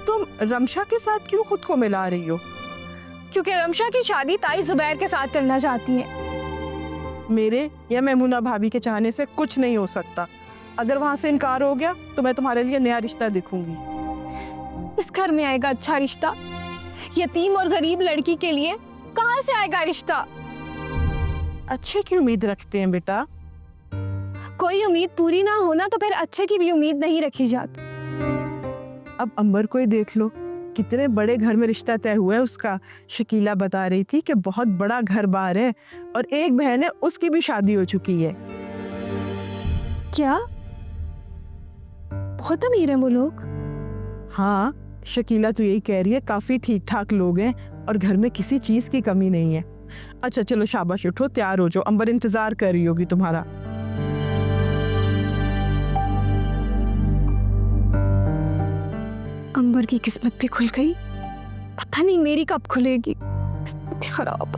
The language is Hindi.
तुम रमशा के साथ क्यों खुद को मिला रही हो? क्योंकि रमशा की शादी ताई जुबैर के साथ करना चाहती है। मेरे या मैमूना भाभी के चाहने से कुछ नहीं हो सकता। अगर वहां से इनकार हो गया तो मैं तुम्हारे लिए नया रिश्ता देखूंगी। इस घर में आएगा अच्छा रिश्ता? यतीम और गरीब लड़की के लिए कहां से आएगा रिश्ता? अच्छे की उम्मीद रखते हैं बेटा। कोई उम्मीद पूरी ना होना तो फिर अच्छे की भी उम्मीद नहीं रखी जाती। अब अंबर को ही देख लो, कितने बड़े घर में रिश्ता तय हुआ है उसका। शकीला बता रही थी कि बहुत बड़ा घर बार है और एक बहन है उसकी भी शादी हो चुकी है। क्या? बहुत अमीर है वो लोग? हाँ, शकीला तो यही कह रही है, काफी ठीक ठाक लोग हैं और घर में किसी चीज की कमी नहीं है। अच्छा चलो शाबाश, उठो तैयार हो जाओ, अंबर इंतजार कर रही होगी तुम्हारा। अंबर की किस्मत भी खुल गई, पता नहीं मेरी कब खुलेगी। खराब।